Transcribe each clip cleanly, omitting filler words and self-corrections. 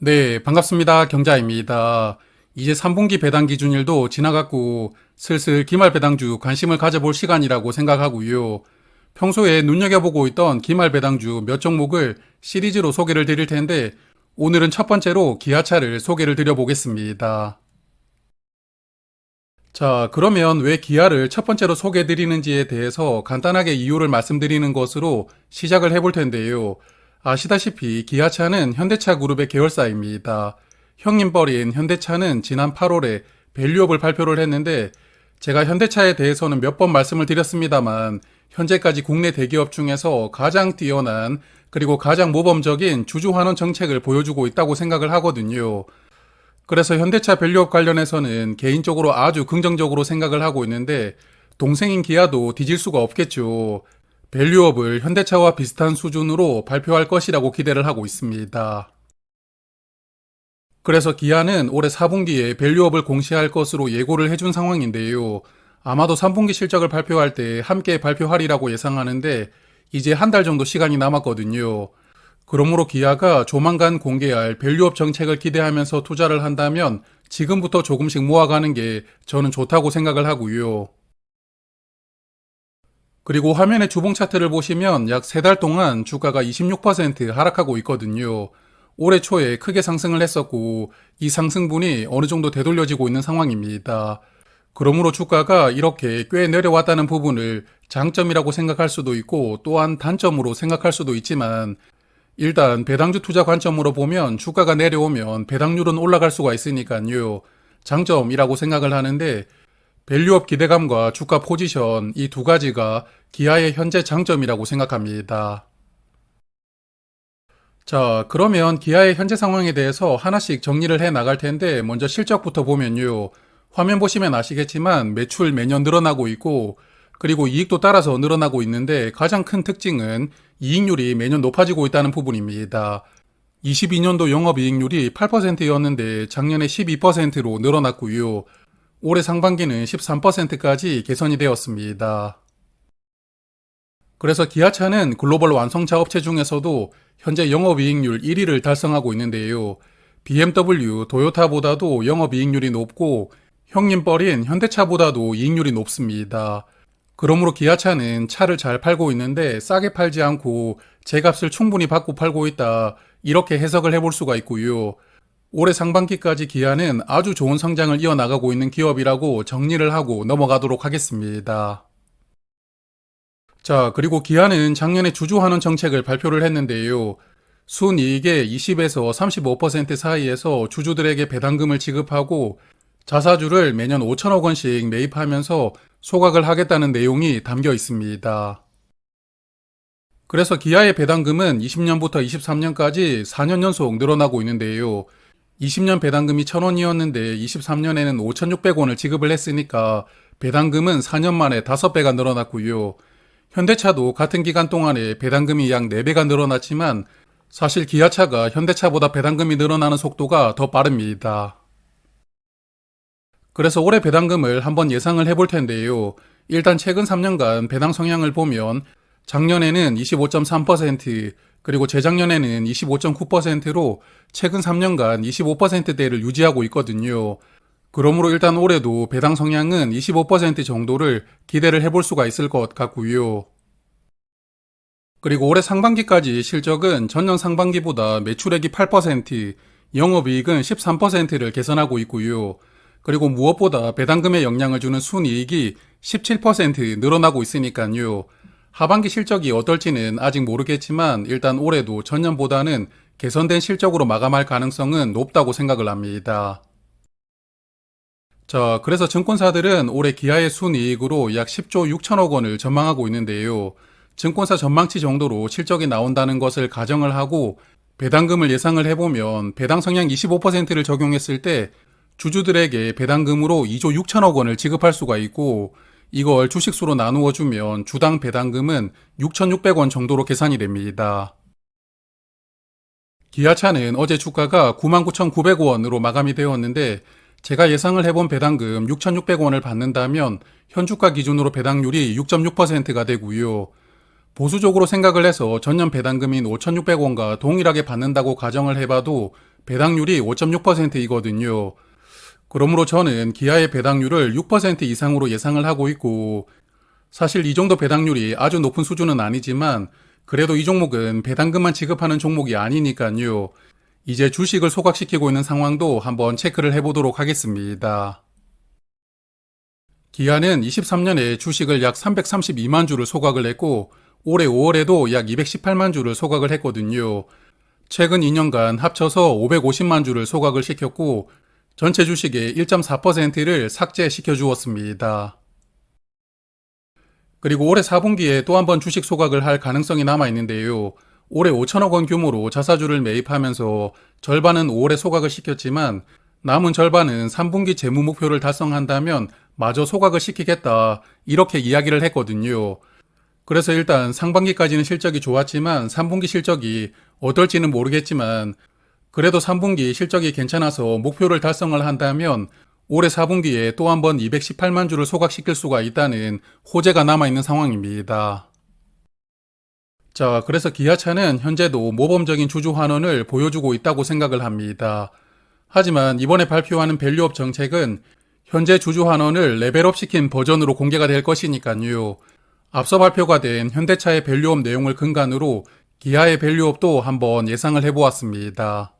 네, 반갑습니다. 경자입니다. 이제 3분기 배당 기준일도 지나갔고 슬슬 기말 배당주 관심을 가져볼 시간이라고 생각하고요. 평소에 눈여겨보고 있던 기말 배당주 몇 종목을 시리즈로 소개를 드릴 텐데 오늘은 첫 번째로 기아차를 소개를 드려보겠습니다. 자, 그러면 왜 기아를 첫 번째로 소개해 드리는지에 대해서 간단하게 이유를 말씀드리는 것으로 시작을 해볼 텐데요. 아시다시피 기아차는 현대차 그룹의 계열사입니다. 형님뻘인 현대차는 지난 8월에 밸류업을 발표를 했는데 제가 현대차에 대해서는 몇 번 말씀을 드렸습니다만 현재까지 국내 대기업 중에서 가장 뛰어난 그리고 가장 모범적인 주주환원 정책을 보여주고 있다고 생각을 하거든요. 그래서 현대차 밸류업 관련해서는 개인적으로 아주 긍정적으로 생각을 하고 있는데 동생인 기아도 뒤질 수가 없겠죠. 밸류업을 현대차와 비슷한 수준으로 발표할 것이라고 기대를 하고 있습니다. 그래서 기아는 올해 4분기에 밸류업을 공시할 것으로 예고를 해준 상황인데요. 아마도 3분기 실적을 발표할 때 함께 발표하리라고 예상하는데 이제 한 달 정도 시간이 남았거든요. 그러므로 기아가 조만간 공개할 밸류업 정책을 기대하면서 투자를 한다면 지금부터 조금씩 모아가는 게 저는 좋다고 생각을 하고요. 그리고 화면의 주봉 차트를 보시면 약 3달 동안 주가가 26% 하락하고 있거든요. 올해 초에 크게 상승을 했었고 이 상승분이 어느 정도 되돌려지고 있는 상황입니다. 그러므로 주가가 이렇게 꽤 내려왔다는 부분을 장점이라고 생각할 수도 있고 또한 단점으로 생각할 수도 있지만 일단 배당주 투자 관점으로 보면 주가가 내려오면 배당률은 올라갈 수가 있으니까요. 장점이라고 생각을 하는데 밸류업 기대감과 주가 포지션 이 두 가지가 기아의 현재 장점이라고 생각합니다. 자, 그러면 기아의 현재 상황에 대해서 하나씩 정리를 해 나갈 텐데 먼저 실적부터 보면요. 화면 보시면 아시겠지만 매출 매년 늘어나고 있고 그리고 이익도 따라서 늘어나고 있는데 가장 큰 특징은 이익률이 매년 높아지고 있다는 부분입니다. 22년도 영업이익률이 8%였는데 작년에 12%로 늘어났고요. 올해 상반기는 13%까지 개선이 되었습니다. 그래서 기아차는 글로벌 완성차 업체 중에서도 현재 영업이익률 1위를 달성하고 있는데요. BMW, 도요타보다도 영업이익률이 높고 형님뻘인 현대차보다도 이익률이 높습니다. 그러므로 기아차는 차를 잘 팔고 있는데 싸게 팔지 않고 제값을 충분히 받고 팔고 있다. 이렇게 해석을 해볼 수가 있고요. 올해 상반기까지 기아는 아주 좋은 성장을 이어나가고 있는 기업이라고 정리를 하고 넘어가도록 하겠습니다. 자, 그리고 기아는 작년에 주주환원 정책을 발표를 했는데요. 순이익의 20에서 35% 사이에서 주주들에게 배당금을 지급하고 자사주를 매년 5천억 원씩 매입하면서 소각을 하겠다는 내용이 담겨 있습니다. 그래서 기아의 배당금은 20년부터 23년까지 4년 연속 늘어나고 있는데요. 20년 배당금이 1,000원이었는데 23년에는 5,600원을 지급을 했으니까 배당금은 4년 만에 5배가 늘어났고요. 현대차도 같은 기간 동안에 배당금이 약 4배가 늘어났지만 사실 기아차가 현대차보다 배당금이 늘어나는 속도가 더 빠릅니다. 그래서 올해 배당금을 한번 예상을 해볼 텐데요. 일단 최근 3년간 배당 성향을 보면 작년에는 25.3%, 그리고 재작년에는 25.9%로 최근 3년간 25%대를 유지하고 있거든요. 그러므로 일단 올해도 배당 성향은 25% 정도를 기대를 해볼 수가 있을 것 같고요. 그리고 올해 상반기까지 실적은 전년 상반기보다 매출액이 8%, 영업이익은 13%를 개선하고 있고요. 그리고 무엇보다 배당금에 영향을 주는 순이익이 17% 늘어나고 있으니까요. 하반기 실적이 어떨지는 아직 모르겠지만 일단 올해도 전년보다는 개선된 실적으로 마감할 가능성은 높다고 생각을 합니다. 자, 그래서 증권사들은 올해 기아의 순이익으로 약 10조 6천억 원을 전망하고 있는데요. 증권사 전망치 정도로 실적이 나온다는 것을 가정을 하고 배당금을 예상을 해보면 배당 성향 25%를 적용했을 때 주주들에게 배당금으로 2조 6천억 원을 지급할 수가 있고 이걸 주식수로 나누어 주면 주당 배당금은 6,600원 정도로 계산이 됩니다. 기아차는 어제 주가가 99,900원으로 마감이 되었는데 제가 예상을 해본 배당금 6,600원을 받는다면 현주가 기준으로 배당률이 6.6%가 되고요. 보수적으로 생각을 해서 전년 배당금인 5,600원과 동일하게 받는다고 가정을 해봐도 배당률이 5.6%이거든요. 그러므로 저는 기아의 배당률을 6% 이상으로 예상을 하고 있고, 사실 이 정도 배당률이 아주 높은 수준은 아니지만 그래도 이 종목은 배당금만 지급하는 종목이 아니니까요. 이제 주식을 소각시키고 있는 상황도 한번 체크를 해보도록 하겠습니다. 기아는 23년에 주식을 약 332만 주를 소각을 했고 올해 5월에도 약 218만 주를 소각을 했거든요. 최근 2년간 합쳐서 550만 주를 소각을 시켰고 전체 주식의 1.4%를 삭제시켜 주었습니다. 그리고 올해 4분기에 또 한 번 주식 소각을 할 가능성이 남아 있는데요. 올해 5천억 원 규모로 자사주를 매입하면서 절반은 5월에 소각을 시켰지만 남은 절반은 3분기 재무 목표를 달성한다면 마저 소각을 시키겠다 이렇게 이야기를 했거든요. 그래서 일단 상반기까지는 실적이 좋았지만 3분기 실적이 어떨지는 모르겠지만 그래도 3분기 실적이 괜찮아서 목표를 달성을 한다면 올해 4분기에 또 한 번 218만 주를 소각시킬 수가 있다는 호재가 남아있는 상황입니다. 자, 그래서 기아차는 현재도 모범적인 주주 환원을 보여주고 있다고 생각을 합니다. 하지만 이번에 발표하는 밸류업 정책은 현재 주주 환원을 레벨업 시킨 버전으로 공개가 될 것이니까요. 앞서 발표가 된 현대차의 밸류업 내용을 근간으로 기아의 밸류업도 한번 예상을 해보았습니다.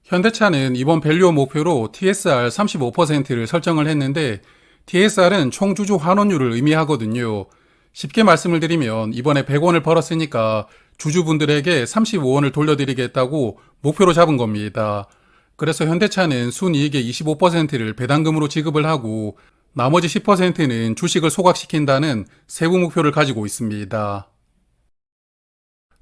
현대차는 이번 밸류업 목표로 TSR 35%를 설정을 했는데 TSR은 총주주 환원율을 의미하거든요. 쉽게 말씀을 드리면 이번에 100원을 벌었으니까 주주분들에게 35원을 돌려드리겠다고 목표로 잡은 겁니다. 그래서 현대차는 순이익의 25%를 배당금으로 지급을 하고 나머지 10%는 주식을 소각시킨다는 세부 목표를 가지고 있습니다.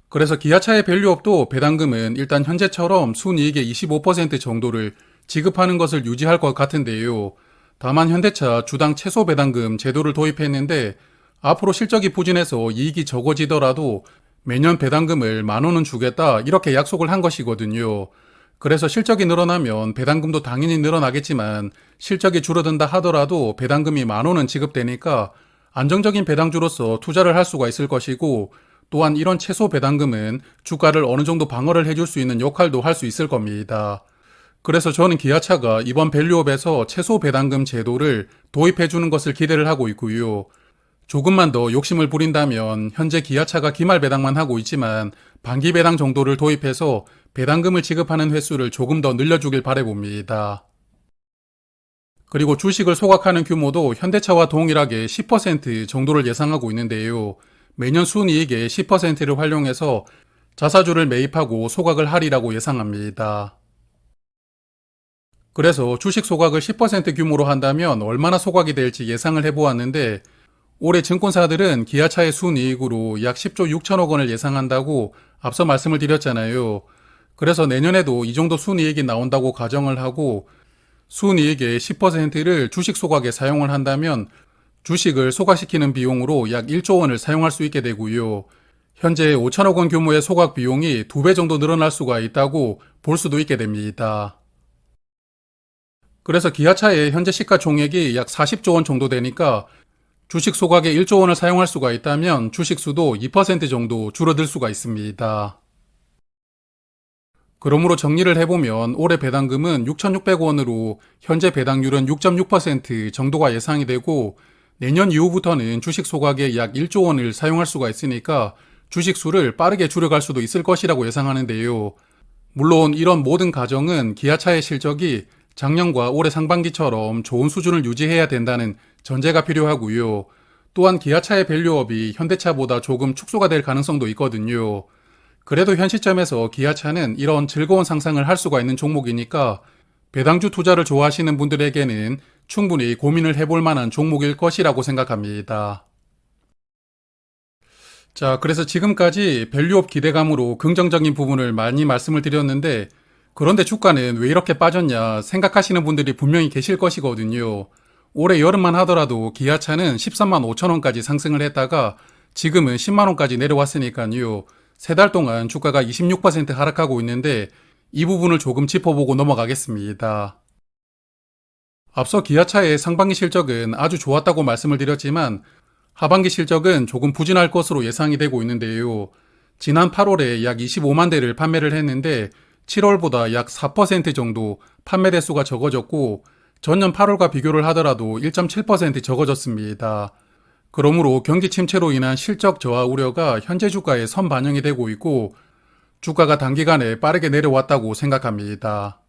그래서 기아차의 밸류업도 배당금은 일단 현재처럼 순이익의 25% 정도를 지급하는 것을 유지할 것 같은데요. 다만 현대차 주당 최소 배당금 제도를 도입했는데 앞으로 실적이 부진해서 이익이 적어지더라도 매년 배당금을 10,000원은 주겠다 이렇게 약속을 한 것이거든요. 그래서 실적이 늘어나면 배당금도 당연히 늘어나겠지만 실적이 줄어든다 하더라도 배당금이 10,000원은 지급되니까 안정적인 배당주로서 투자를 할 수가 있을 것이고 또한 이런 최소 배당금은 주가를 어느 정도 방어를 해줄 수 있는 역할도 할 수 있을 겁니다. 그래서 저는 기아차가 이번 밸류업에서 최소 배당금 제도를 도입해주는 것을 기대를 하고 있고요. 조금만 더 욕심을 부린다면 현재 기아차가 기말 배당만 하고 있지만 반기 배당 정도를 도입해서 배당금을 지급하는 횟수를 조금 더 늘려주길 바라봅니다. 그리고 주식을 소각하는 규모도 현대차와 동일하게 10% 정도를 예상하고 있는데요. 매년 순이익의 10%를 활용해서 자사주를 매입하고 소각을 하리라고 예상합니다. 그래서 주식 소각을 10% 규모로 한다면 얼마나 소각이 될지 예상을 해보았는데 올해 증권사들은 기아차의 순이익으로 약 10조 6천억 원을 예상한다고 앞서 말씀을 드렸잖아요. 그래서 내년에도 이 정도 순이익이 나온다고 가정을 하고 순이익의 10%를 주식 소각에 사용을 한다면 주식을 소각시키는 비용으로 약 1조 원을 사용할 수 있게 되고요. 현재 5천억 원 규모의 소각 비용이 2배 정도 늘어날 수가 있다고 볼 수도 있게 됩니다. 그래서 기아차의 현재 시가총액이 약 40조 원 정도 되니까 주식 소각에 1조 원을 사용할 수가 있다면 주식 수도 2% 정도 줄어들 수가 있습니다. 그러므로 정리를 해보면 올해 배당금은 6,600원으로 현재 배당률은 6.6% 정도가 예상이 되고 내년 이후부터는 주식 소각에 약 1조 원을 사용할 수가 있으니까 주식 수를 빠르게 줄여갈 수도 있을 것이라고 예상하는데요. 물론 이런 모든 가정은 기아차의 실적이 작년과 올해 상반기처럼 좋은 수준을 유지해야 된다는 전제가 필요하고요. 또한 기아차의 밸류업이 현대차보다 조금 축소가 될 가능성도 있거든요. 그래도 현 시점에서 기아차는 이런 즐거운 상상을 할 수가 있는 종목이니까 배당주 투자를 좋아하시는 분들에게는 충분히 고민을 해볼 만한 종목일 것이라고 생각합니다. 자, 그래서 지금까지 밸류업 기대감으로 긍정적인 부분을 많이 말씀을 드렸는데 그런데 주가는 왜 이렇게 빠졌냐 생각하시는 분들이 분명히 계실 것이거든요. 올해 여름만 하더라도 기아차는 13만 5천 원까지 상승을 했다가 지금은 10만 원까지 내려왔으니까요. 3달 동안 주가가 26% 하락하고 있는데 이 부분을 조금 짚어보고 넘어가겠습니다. 앞서 기아차의 상반기 실적은 아주 좋았다고 말씀을 드렸지만 하반기 실적은 조금 부진할 것으로 예상이 되고 있는데요. 지난 8월에 약 25만 대를 판매를 했는데 7월보다 약 4% 정도 판매 대수가 적어졌고 전년 8월과 비교를 하더라도 1.7% 적어졌습니다. 그러므로 경기 침체로 인한 실적 저하 우려가 현재 주가에 선반영이 되고 있고 주가가 단기간에 빠르게 내려왔다고 생각합니다.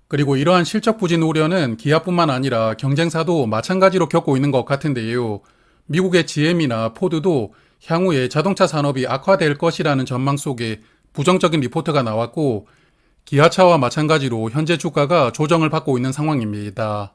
그리고 이러한 실적 부진 우려는 기아뿐만 아니라 경쟁사도 마찬가지로 겪고 있는 것 같은데요. 미국의 GM이나 포드도 향후에 자동차 산업이 악화될 것이라는 전망 속에 부정적인 리포트가 나왔고 기아차와 마찬가지로 현재 주가가 조정을 받고 있는 상황입니다.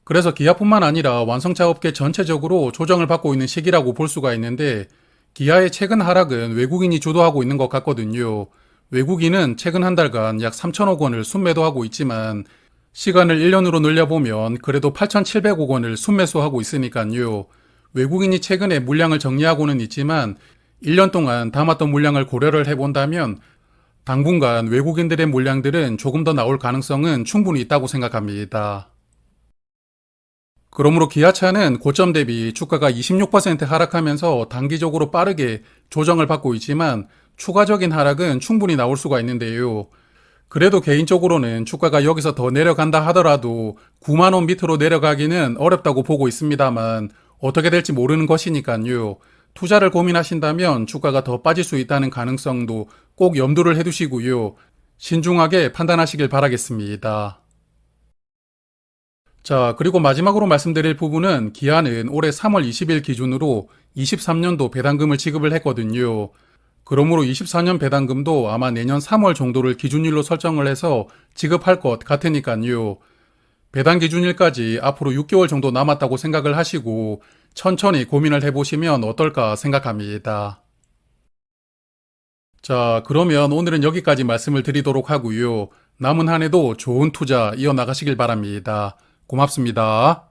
그래서 기아뿐만 아니라 완성차 업계 전체적으로 조정을 받고 있는 시기라고 볼 수가 있는데 기아의 최근 하락은 외국인이 주도하고 있는 것 같거든요. 외국인은 최근 한 달간 약 3천억 원을 순매도하고 있지만 시간을 1년으로 늘려보면 그래도 8,700억 원을 순매수하고 있으니까요. 외국인이 최근에 물량을 정리하고는 있지만 1년 동안 담았던 물량을 고려를 해본다면 당분간 외국인들의 물량들은 조금 더 나올 가능성은 충분히 있다고 생각합니다. 그러므로 기아차는 고점 대비 주가가 26% 하락하면서 단기적으로 빠르게 조정을 받고 있지만 추가적인 하락은 충분히 나올 수가 있는데요. 그래도 개인적으로는 주가가 여기서 더 내려간다 하더라도 9만 원 밑으로 내려가기는 어렵다고 보고 있습니다만 어떻게 될지 모르는 것이니까요. 투자를 고민하신다면 주가가 더 빠질 수 있다는 가능성도 꼭 염두를 해두시고요. 신중하게 판단하시길 바라겠습니다. 자, 그리고 마지막으로 말씀드릴 부분은 기아는 올해 3월 20일 기준으로 23년도 배당금을 지급을 했거든요. 그러므로 24년 배당금도 아마 내년 3월 정도를 기준일로 설정을 해서 지급할 것 같으니까요. 배당 기준일까지 앞으로 6개월 정도 남았다고 생각을 하시고 천천히 고민을 해보시면 어떨까 생각합니다. 자, 그러면 오늘은 여기까지 말씀을 드리도록 하고요. 남은 한 해도 좋은 투자 이어나가시길 바랍니다. 고맙습니다.